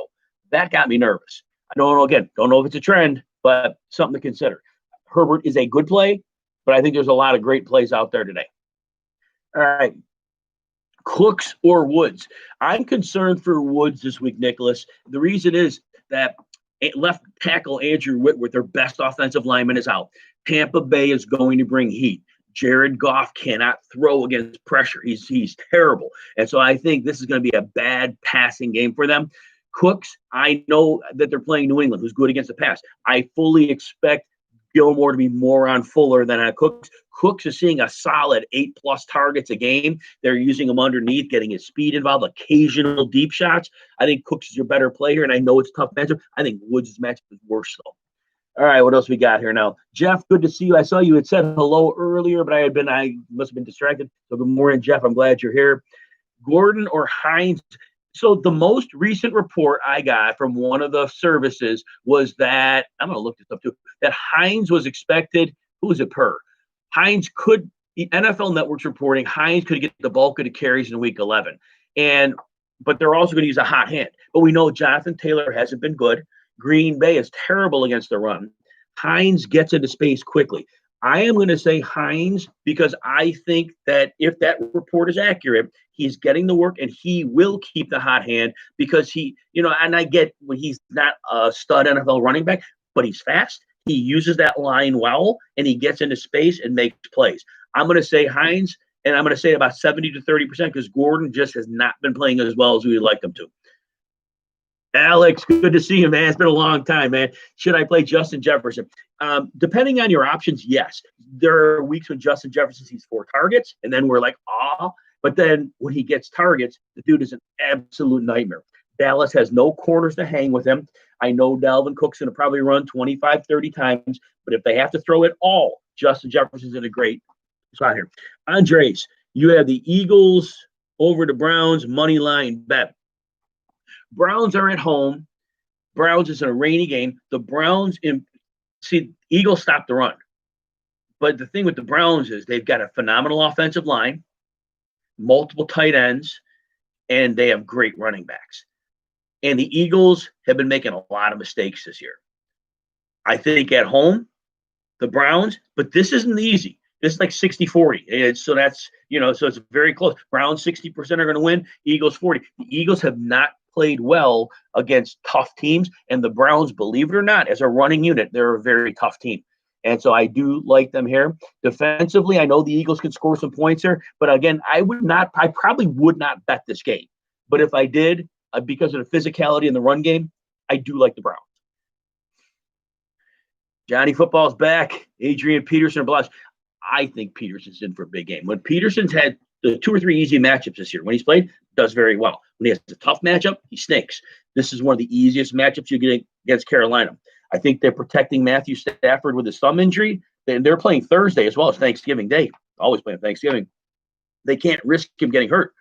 That got me nervous. I don't know if it's a trend, but something to consider. Herbert is a good play, but I think there's a lot of great plays out there today. All right. Cooks or Woods? I'm concerned for Woods this week, Nicholas. The reason is that left tackle Andrew Whitworth, their best offensive lineman, is out. Tampa Bay is going to bring heat. Jared Goff cannot throw against pressure. He's terrible. And so I think this is going to be a bad passing game for them. Cooks, I know that they're playing New England, who's good against the pass. I fully expect Gilmore to be more on Fuller than on Cooks. Cooks is seeing a solid 8+ targets a game. They're using him underneath, getting his speed involved, occasional deep shots. I think Cooks is your better player, and I know it's a tough matchup. I think Woods' matchup is worse, though. All right, what else we got here now? Jeff, good to see you. I saw you had said hello earlier, but I must have been distracted. So good morning, Jeff. I'm glad you're here. Gordon or Hines? So the most recent report I got from one of the services was that, I'm going to look this up too, that Hines was expected, who is it per? Hines could, the NFL Network's reporting, Hines could get the bulk of the carries in week 11. But they're also going to use a hot hand. But we know Jonathan Taylor hasn't been good. Green Bay is terrible against the run. Hines gets into space quickly. I am going to say Hines because I think that if that report is accurate, he's getting the work and he will keep the hot hand because he, and I get when he's not a stud NFL running back, but he's fast. He uses that line well and he gets into space and makes plays. I'm going to say Hines, and I'm going to say about 70 to 30% because Gordon just has not been playing as well as we would like him to. Alex, good to see you, man. It's been a long time, man. Should I play Justin Jefferson? Depending on your options, yes. There are weeks when Justin Jefferson sees 4 targets, and then we're like, But then when he gets targets, the dude is an absolute nightmare. Dallas has no corners to hang with him. I know Dalvin Cook's going to probably run 25, 30 times, but if they have to throw it all, Justin Jefferson's in a great spot here. Andres, you have the Eagles over the Browns, money line bet. Browns are at home. Browns is in a rainy game. The Browns, Eagles stopped the run. But the thing with the Browns is they've got a phenomenal offensive line, multiple tight ends, and they have great running backs. And the Eagles have been making a lot of mistakes this year. I think at home, the Browns, but this isn't easy. This is like 60-40. So that's, so it's very close. Browns 60% are going to win. Eagles 40. The Eagles have not played well against tough teams. And the Browns, believe it or not, as a running unit, they're a very tough team. And so I do like them here. Defensively, I know the Eagles can score some points here. But again, I probably would not bet this game. But if I did, because of the physicality in the run game, I do like the Browns. Johnny Football's back. Adrian Peterson, Blush. I think Peterson's in for a big game. When Peterson's had the 2 or 3 easy matchups this year, when he's played, does very well. When he has a tough matchup, he stinks. This is one of the easiest matchups you get against Carolina. I think they're protecting Matthew Stafford with his thumb injury. They're playing Thursday as well as Thanksgiving Day. Always playing Thanksgiving. They can't risk him getting hurt.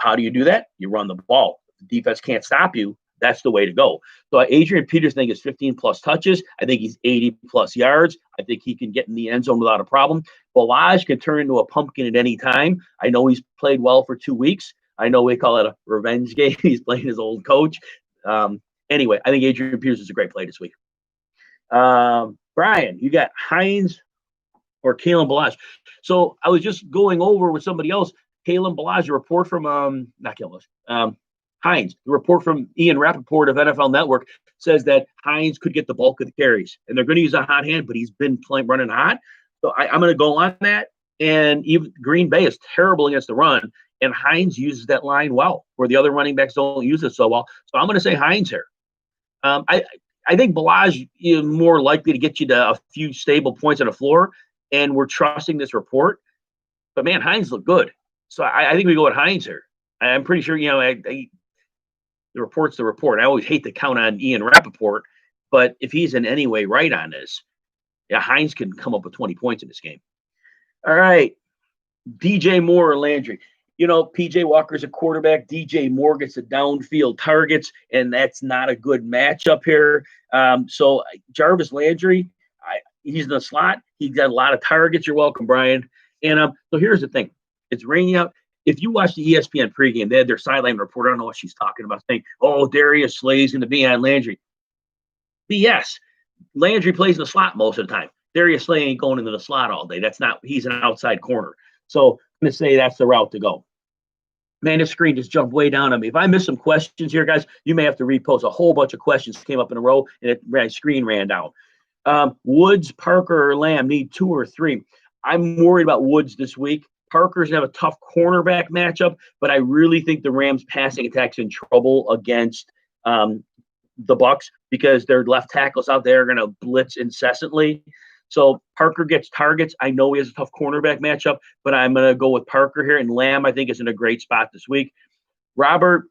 How do you do that? You run the ball. If the defense can't stop you, that's the way to go. So Adrian Peterson, I think, is 15-plus touches. I think he's 80-plus yards. I think he can get in the end zone without a problem. Balaj can turn into a pumpkin at any time. I know he's played well for 2 weeks. I know we call it a revenge game. He's playing his old coach. Anyway, I think Adrian Peterson is a great play this week. Brian, you got Hines or Kalen Balaj. So I was just going over with somebody else. Kalen Balaj, a report from not Kalen, Hines. The report from Ian Rappaport of NFL Network says that Hines could get the bulk of the carries, and they're going to use a hot hand, but he's been running hot. So I'm going to go on that. And even Green Bay is terrible against the run, and Hines uses that line well, where the other running backs don't use it so well. So I'm going to say Hines here. I think Balaj is more likely to get you to a few stable points on the floor, and we're trusting this report. But, man, Hines looked good. So I think we go with Hines here. I'm pretty sure, the report's the report. I always hate to count on Ian Rappaport, but if he's in any way right on this, yeah, Hines can come up with 20 points in this game. All right. DJ Moore or Landry. PJ Walker's a quarterback. DJ Moore gets the downfield targets, and that's not a good matchup here. So Jarvis Landry, he's in the slot. He's got a lot of targets. You're welcome, Brian. And so here's the thing. It's raining out. If you watch the ESPN pregame, they had their sideline reporter. I don't know what she's talking about, saying, Darius Slay's going to be on Landry. BS. Landry plays in the slot most of the time. Darius Slay ain't going into the slot all day. He's an outside corner. So I'm going to say that's the route to go. Man, this screen just jumped way down on me. If I miss some questions here, guys, you may have to repost. A whole bunch of questions came up in a row, and my screen ran down. Woods, Parker, or Lamb need 2 or 3. I'm worried about Woods this week. Parker's going to have a tough cornerback matchup, but I really think the Rams' passing attack's in trouble against the Bucks because their left tackles out there are going to blitz incessantly. So Parker gets targets. I know he has a tough cornerback matchup, but I'm going to go with Parker here. And Lamb, I think, is in a great spot this week. Robert,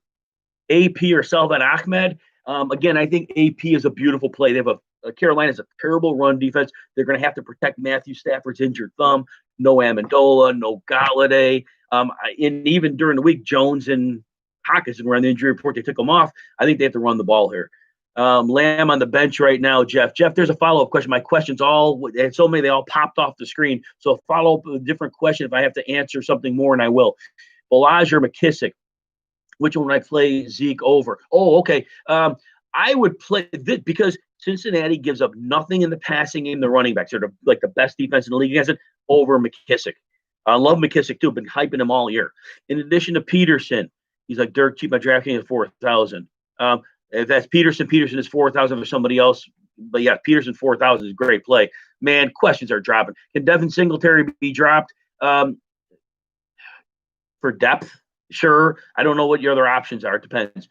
AP, or Salvan Ahmed. Again, I think AP is a beautiful play. They have Carolina's a terrible run defense. They're going to have to protect Matthew Stafford's injured thumb. No Amendola, no Galladay. And even during the week, Jones and Hawkinson were on the injury report. They took them off. I think they have to run the ball here. Lamb on the bench right now, Jeff. Jeff, there's a follow-up question. My questions and so many, they all popped off the screen. So follow up with a different question if I have to answer something more, and I will. Balaj or McKissick? Which one would I play Zeke over? Oh, okay. I would play this because Cincinnati gives up nothing in the passing game. The running backs are the best defense in the league against it over McKissick. I love McKissick, too. Been hyping him all year. In addition to Peterson, he's like dirt cheap. My DraftKings at 4,000. If that's Peterson is 4,000 for somebody else. But, yeah, Peterson 4,000 is a great play. Man, questions are dropping. Can Devin Singletary be dropped for depth? Sure. I don't know what your other options are. It depends.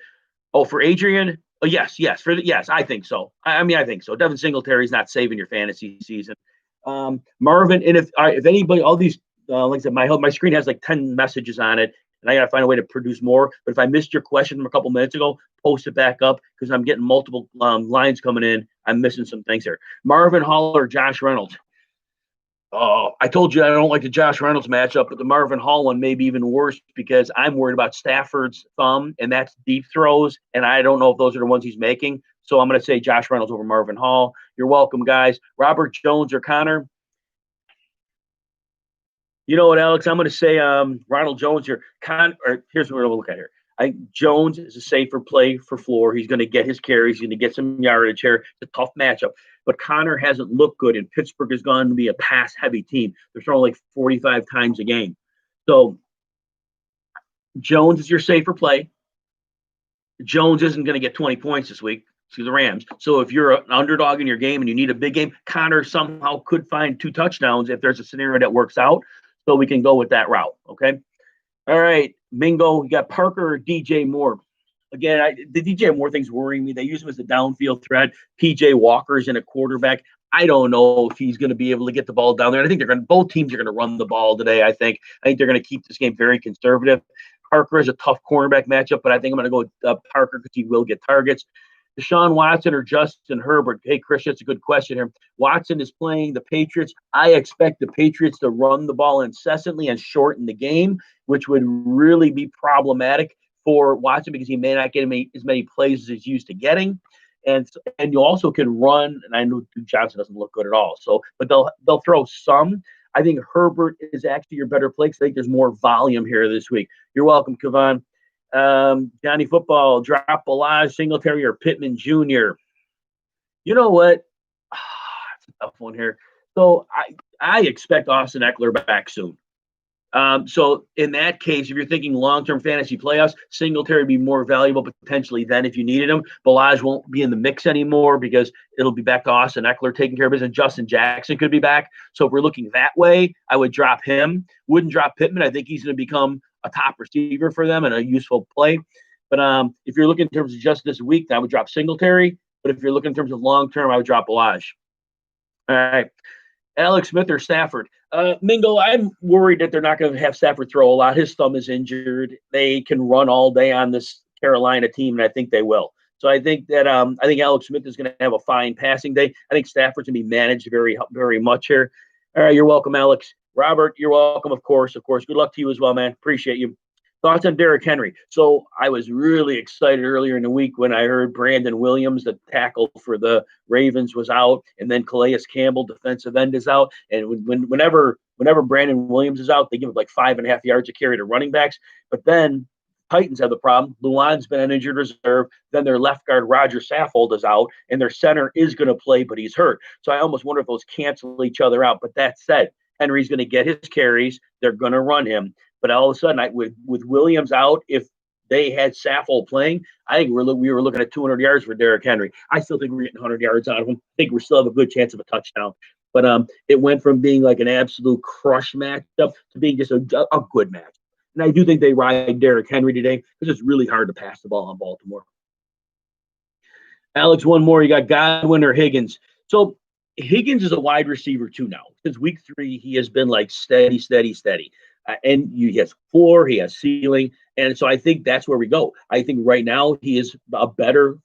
Oh, for Adrian? Oh, yes. Yes, I think so. I think so. Devin Singletary is not saving your fantasy season. Marvin, and if anybody, all these, like I said, my screen has like 10 messages on it, and I got to find a way to produce more. But if I missed your question from a couple minutes ago, post it back up because I'm getting multiple lines coming in. I'm missing some things here. Marvin Hall or Josh Reynolds? Oh, I told you I don't like the Josh Reynolds matchup, but the Marvin Hall one may be even worse because I'm worried about Stafford's thumb, and that's deep throws, and I don't know if those are the ones he's making. So I'm going to say Josh Reynolds over Marvin Hall. You're welcome, guys. Robert Jones or Connor? You know what, Alex? I'm going to say Ronald Jones here. Here's what we'll look at here. I think Jones is a safer play for floor. He's going to get his carries. He's going to get some yardage here. It's a tough matchup. but Connor hasn't looked good, and Pittsburgh is going to be a pass-heavy team. They're throwing like 45 times a game. So Jones is your safer play. Jones isn't going to get 20 points this week to the Rams. So if you're an underdog in your game and you need a big game, Connor somehow could find 2 touchdowns if there's a scenario that works out. So we can go with that route, okay? All right, Mingo, you got Parker or DJ Moore. Again, the DJ Moore thing's worrying me. They use him as a downfield threat. PJ Walker's in a quarterback. I don't know if he's going to be able to get the ball down there. I think both teams are going to run the ball today. I think they're going to keep this game very conservative. Parker is a tough cornerback matchup, but I think I'm going to go with Parker because he will get targets. Deshaun Watson or Justin Herbert? Hey, Chris, that's a good question here. Watson is playing the Patriots. I expect the Patriots to run the ball incessantly and shorten the game, which would really be problematic for Watson because he may not get as many plays as he's used to getting. And you also can run, and I know Duke Johnson doesn't look good at all. So, but they'll throw some. I think Herbert is actually your better play because I think there's more volume here this week. You're welcome, Kavan. Johnny Football, drop Balaj, Singletary, or Pittman Jr. You know what? It's a tough one here. So I expect Austin Eckler back soon. So in that case, if you're thinking long-term fantasy playoffs, Singletary would be more valuable potentially than if you needed him. Balaj won't be in the mix anymore because it'll be back to Austin Eckler taking care of business. Justin Jackson could be back. So if we're looking that way, I would drop him. Wouldn't drop Pittman. I think he's going to become a top receiver for them and a useful play. But if you're looking in terms of just this week, I would drop Singletary. But if you're looking in terms of long-term, I would drop Balaj. All right. Alex Smith or Stafford? Mingo, I'm worried that they're not going to have Stafford throw a lot. His thumb is injured. They can run all day on this Carolina team, and I think they will. So I think that I think Alex Smith is going to have a fine passing day. I think Stafford's going to be managed very, very much here. All right, you're welcome, Alex. Robert, you're welcome, of course. Good luck to you as well, man. Appreciate you. Thoughts on Derrick Henry? So I was really excited earlier in the week when I heard Brandon Williams, the tackle for the Ravens, was out, and then Calais Campbell, defensive end, is out. And whenever Brandon Williams is out, they give up like 5.5 yards a carry to running backs. But then Titans have the problem. Luan's been an injured reserve. Then their left guard, Roger Saffold, is out, and their center is going to play, but he's hurt. So I almost wonder if those cancel each other out. But that said, Henry's going to get his carries. They're going to run him. But all of a sudden, with Williams out, if they had Saffold playing, I think we were looking at 200 yards for Derrick Henry. I still think we're getting 100 yards out of him. I think we still have a good chance of a touchdown. But it went from being like an absolute crush matchup to being just a good match. And I do think they ride Derrick Henry today because it's really hard to pass the ball on Baltimore. Alex, one more. You got Godwin or Higgins. So Higgins is a wide receiver too now. Since week 3, he has been like steady. And he has floor, he has ceiling. And so I think that's where we go. I think right now he is a better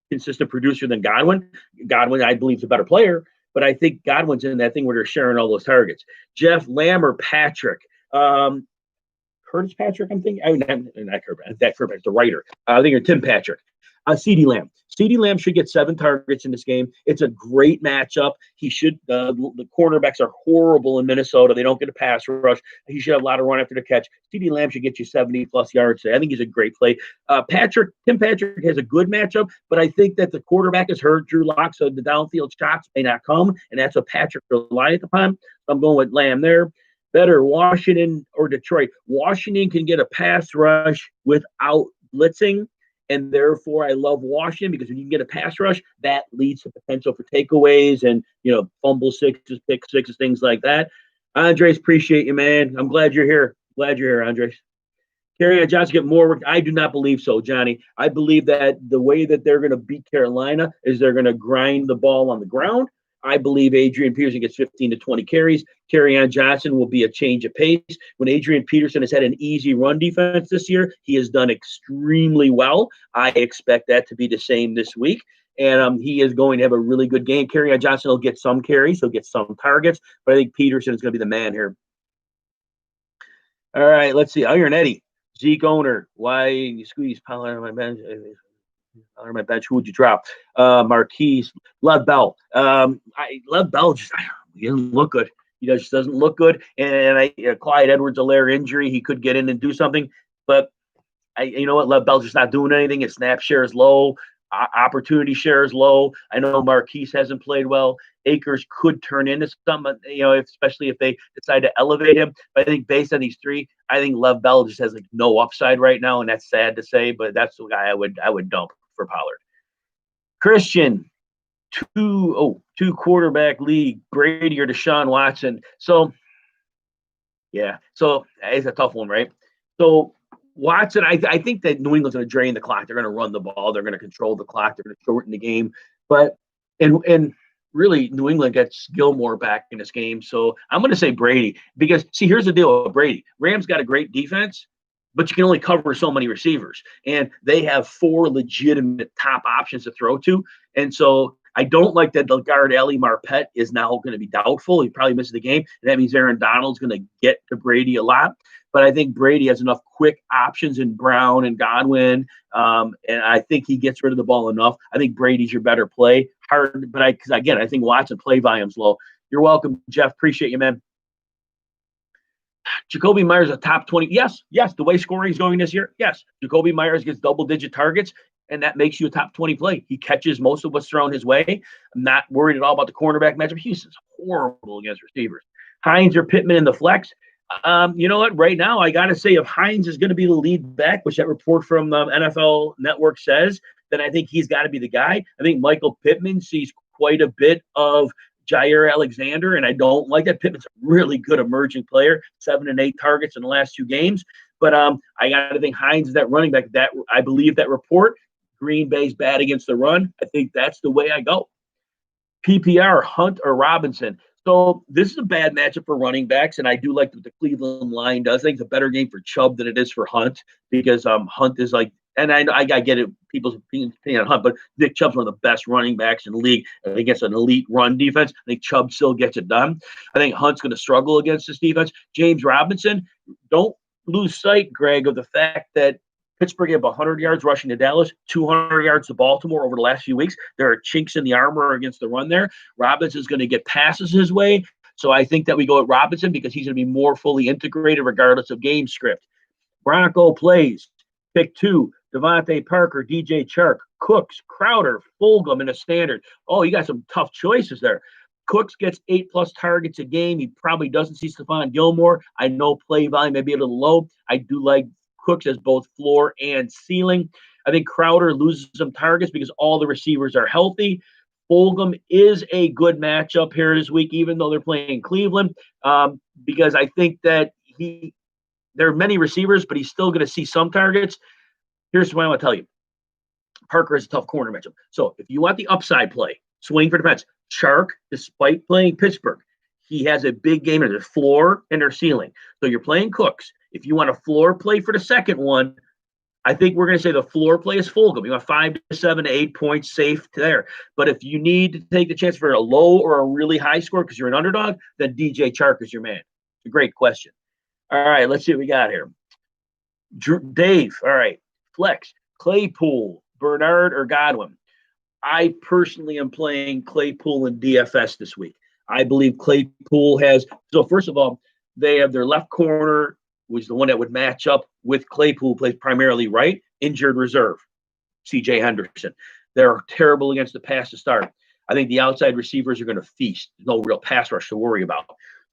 consistent producer than Godwin. Godwin, I believe, is a better player. But I think Godwin's in that thing where they're sharing all those targets. Jeff, Lamb, or Patrick? Curtis Patrick, I'm thinking. Not Herbert. That Herbert, the writer. I think it's Tim Patrick. CeeDee Lamb. CeeDee Lamb should get 7 targets in this game. It's a great matchup. He should. The cornerbacks are horrible in Minnesota. They don't get a pass rush. He should have a lot of run after the catch. CeeDee Lamb should get you 70+ yards today. I think he's a great play. Tim Patrick has a good matchup, but I think that the quarterback is hurt, Drew Lock, so the downfield shots may not come, and that's what Patrick relies upon. So I'm going with Lamb there. Better Washington or Detroit? Washington can get a pass rush without blitzing. And therefore, I love Washington because when you can get a pass rush, that leads to potential for takeaways and, fumble sixes, pick sixes, things like that. Andres, appreciate you, man. I'm glad you're here. Andres. Carolina Johnson get more work. I do not believe so, Johnny. I believe that the way that they're going to beat Carolina is they're going to grind the ball on the ground. I believe Adrian Peterson gets 15 to 20 carries. Kerryon Johnson will be a change of pace. When Adrian Peterson has had an easy run defense this year, he has done extremely well. I expect that to be the same this week. And he is going to have a really good game. Kerryon Johnson will get some carries. He'll get some targets. But I think Peterson is going to be the man here. All right, let's see. Iron Eddie. Zeke owner. Why you squeeze Pollard on my bench? On my bench, who would you drop? Marquise, Lev Bell. Lev Bell he doesn't look good. He just doesn't look good. And Clyde Edwards-Helaire injury, he could get in and do something. But you know what? Lev Bell's just not doing anything. His snap share is low. opportunity share is low. I know Marquise hasn't played well. Akers could turn into something, especially if they decide to elevate him. But I think based on these three, I think Lev Bell just has like no upside right now, and that's sad to say, but that's the guy I would dump for Pollard. Christian, two quarterback league, Brady or Deshaun Watson. So it's a tough one, right? So Watson, I think that New England's going to drain the clock. They're going to run the ball. They're going to control the clock. They're going to shorten the game. But and really, New England gets Gilmore back in this game. So I'm going to say Brady because, see, here's the deal with Brady. Rams got a great defense, but you can only cover so many receivers. And they have 4 legitimate top options to throw to. And so I don't like that the guard Ali Marpet is now going to be doubtful. He probably misses the game. And that means Aaron Donald's going to get to Brady a lot. But I think Brady has enough quick options in Brown and Godwin, and I think he gets rid of the ball enough. I think Brady's your better play. Hard, but I think Watson play volume's low. You're welcome, Jeff. Appreciate you, man. Jacoby Myers a top 20. Yes. The way scoring is going this year, yes. Jacoby Myers gets double-digit targets, and that makes you a top 20 play. He catches most of what's thrown his way. I'm not worried at all about the cornerback matchup. Houston's horrible against receivers. Hines or Pittman in the flex. You know what? Right now, I got to say, if Hines is going to be the lead back, which that report from NFL Network says, then I think he's got to be the guy. I think Michael Pittman sees quite a bit of Jair Alexander, and I don't like that. Pittman's a really good emerging player, 7 and 8 targets in the last 2 games. But I got to think Hines is that running back. That I believe that report. Green Bay's bad against the run. I think that's the way I go. PPR, Hunt or Robinson. So this is a bad matchup for running backs, and I do like what the Cleveland line does. I think it's a better game for Chubb than it is for Hunt because Hunt is like, and I get it, people's opinion on Hunt, but Nick Chubb's one of the best running backs in the league against an elite run defense. I think Chubb still gets it done. I think Hunt's going to struggle against this defense. James Robinson, don't lose sight, Greg, of the fact that Pittsburgh gave 100 yards rushing to Dallas, 200 yards to Baltimore over the last few weeks. There are chinks in the armor against the run there. Robinson's going to get passes his way. So I think that we go at Robinson because he's going to be more fully integrated regardless of game script. Bronco plays. Pick 2, Devontae Parker, DJ Chark, Cooks, Crowder, Fulgham in a standard. Oh, you got some tough choices there. Cooks gets 8+ targets a game. He probably doesn't see Stephon Gilmore. I know play volume may be a little low. I do like Cooks as both floor and ceiling. I think Crowder loses some targets because all the receivers are healthy. Fulgham is a good matchup here this week, even though they're playing Cleveland, because I think that there are many receivers, but he's still going to see some targets. Here's what I want to tell you. Parker is a tough corner matchup. So if you want the upside play, swing for defense. Chark, despite playing Pittsburgh, he has a big game in their floor and their ceiling. So you're playing Cooks. If you want a floor play for the second one, I think we're going to say the floor play is Fulgham. You want 5 to 7 to 8 points safe there. But if you need to take the chance for a low or a really high score because you're an underdog, then DJ Chark is your man. It's a great question. All right, let's see what we got here. Dave, all right. Flex, Claypool, Bernard, or Godwin. I personally am playing Claypool and DFS this week. I believe Claypool has – so first of all, they have their left corner, which is the one that would match up with Claypool, plays primarily right, injured reserve, C.J. Henderson. They're terrible against the pass to start. I think the outside receivers are going to feast. There's no real pass rush to worry about.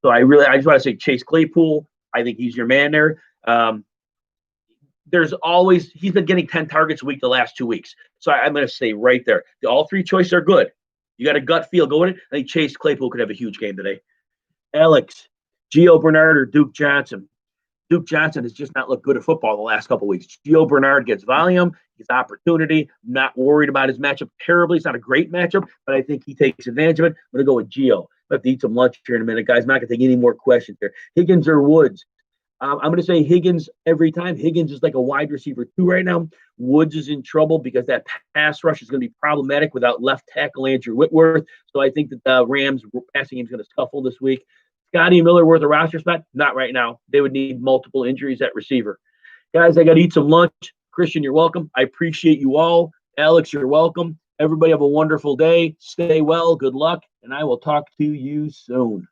So I just want to say Chase Claypool. I think he's your man there. He's been getting 10 targets a week the last 2 weeks. So I'm going to say right there, all 3 choices are good. You got a gut feel, go with it. I think Chase Claypool could have a huge game today. Alex, Gio Bernard or Duke Johnson. Duke Johnson has just not looked good at football the last couple of weeks. Gio Bernard gets volume, gets opportunity. I'm not worried about his matchup terribly. It's not a great matchup, but I think he takes advantage of it. I'm going to go with Gio. I have to eat some lunch here in a minute, guys. I'm not going to take any more questions here. Higgins or Woods? I'm going to say Higgins every time. Higgins is like a wide receiver 2 right now. Woods is in trouble because that pass rush is going to be problematic without left tackle Andrew Whitworth. So I think that the Rams passing game is going to scuffle this week. Scotty Miller worth a roster spot? Not right now. They would need multiple injuries at receiver. Guys, I got to eat some lunch. Christian, you're welcome. I appreciate you all. Alex, you're welcome. Everybody have a wonderful day. Stay well. Good luck. And I will talk to you soon.